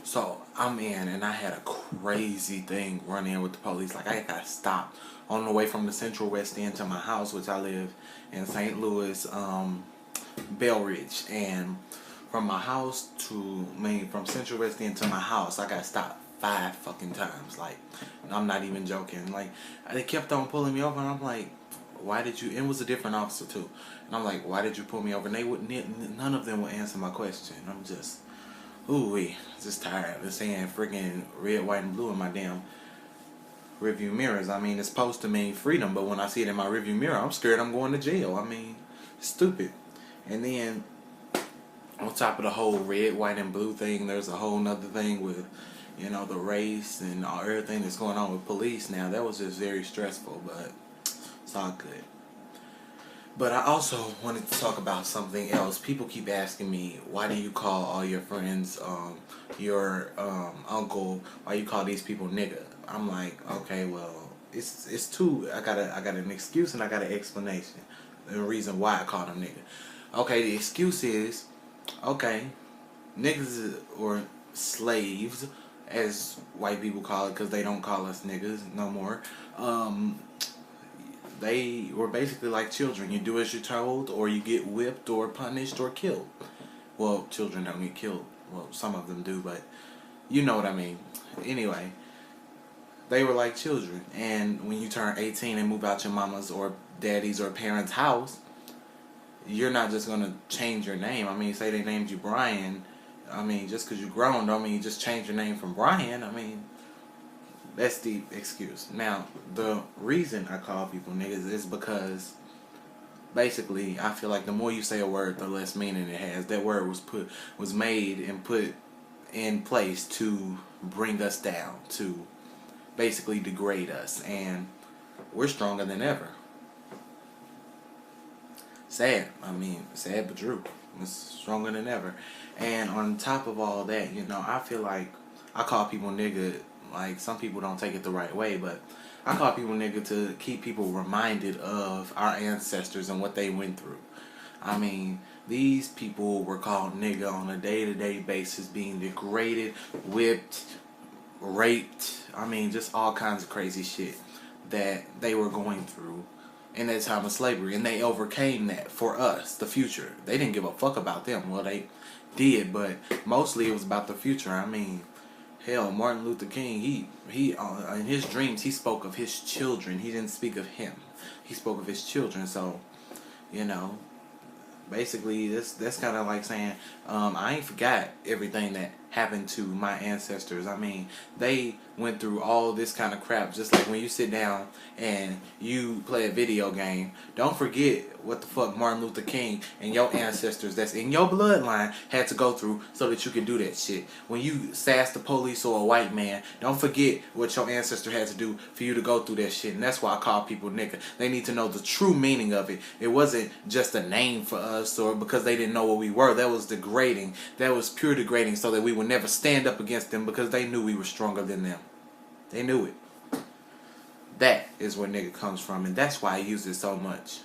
So I'm in, and I had a crazy thing run in with the police. Like, I got stopped on the way from the Central West End to my house, which I live in St. Louis, Bell Ridge. And from my house from Central West End to my house, I got stopped 5 fucking times. Like, I'm not even joking. Like, they kept on pulling me over, and I'm like, why did you? It was a different officer too, and I'm like, why did you pull me over? And they wouldn't. None of them would answer my question. I'm just, ooh, just tired of seeing freaking red, white, and blue in my damn rearview mirrors. I mean, it's supposed to mean freedom, but when I see it in my rearview mirror, I'm scared I'm going to jail. I mean, it's stupid. And then on top of the whole red, white, and blue thing, there's a whole nother thing with, the race and everything that's going on with police now. That was just very stressful, but it's all good. But I also wanted to talk about something else. People keep asking me, why do you call all your friends, your uncle, why you call these people nigga? I'm like, okay, well, it's two. I got an excuse and I got an explanation. The reason why I call them nigga. Okay, the excuse is, okay, niggas or slaves, as white people call it, because they don't call us niggas no more. They were basically like children. You do as you're told, or you get whipped, or punished, or killed. Well, children don't get killed. Well, some of them do, but you know what I mean. Anyway, they were like children. And when you turn 18 and move out your mama's or daddy's or parents' house, you're not just going to change your name. I mean, say they named you Brian. I mean, just because you're grown don't mean you just change your name from Brian. I mean, that's the excuse. Now, the reason I call people niggas is because basically I feel like the more you say a word, the less meaning it has. That word was made and put in place to bring us down, to basically degrade us, and we're stronger than ever. Sad. I mean, sad but true. It's stronger than ever. And on top of all that, I feel like I call people nigga. Like, some people don't take it the right way, but I call people nigga to keep people reminded of our ancestors and what they went through. I mean, these people were called nigga on a day-to-day basis, being degraded, whipped, raped. I mean, just all kinds of crazy shit that they were going through in that time of slavery, and they overcame that for us, the future. They didn't give a fuck about them. Well, they did, but mostly it was about the future. I mean, hell, Martin Luther King, he in his dreams, he spoke of his children. He didn't speak of him. He spoke of his children. So, basically, that's kind of like saying, I ain't forgot everything that happened to my ancestors. I mean, they went through all this kind of crap. Just like when you sit down and you play a video game, don't forget what the fuck Martin Luther King and your ancestors that's in your bloodline had to go through so that you could do that shit. When you sass the police or a white man, don't forget what your ancestor had to do for you to go through that shit. And that's why I call people nigga. They need to know the true meaning of it. It wasn't just a name for us or because they didn't know what we were. That was degrading. That was pure degrading, so that we would never stand up against them because they knew we were stronger than them. They knew it. That is where nigga comes from, and that's why I use it so much.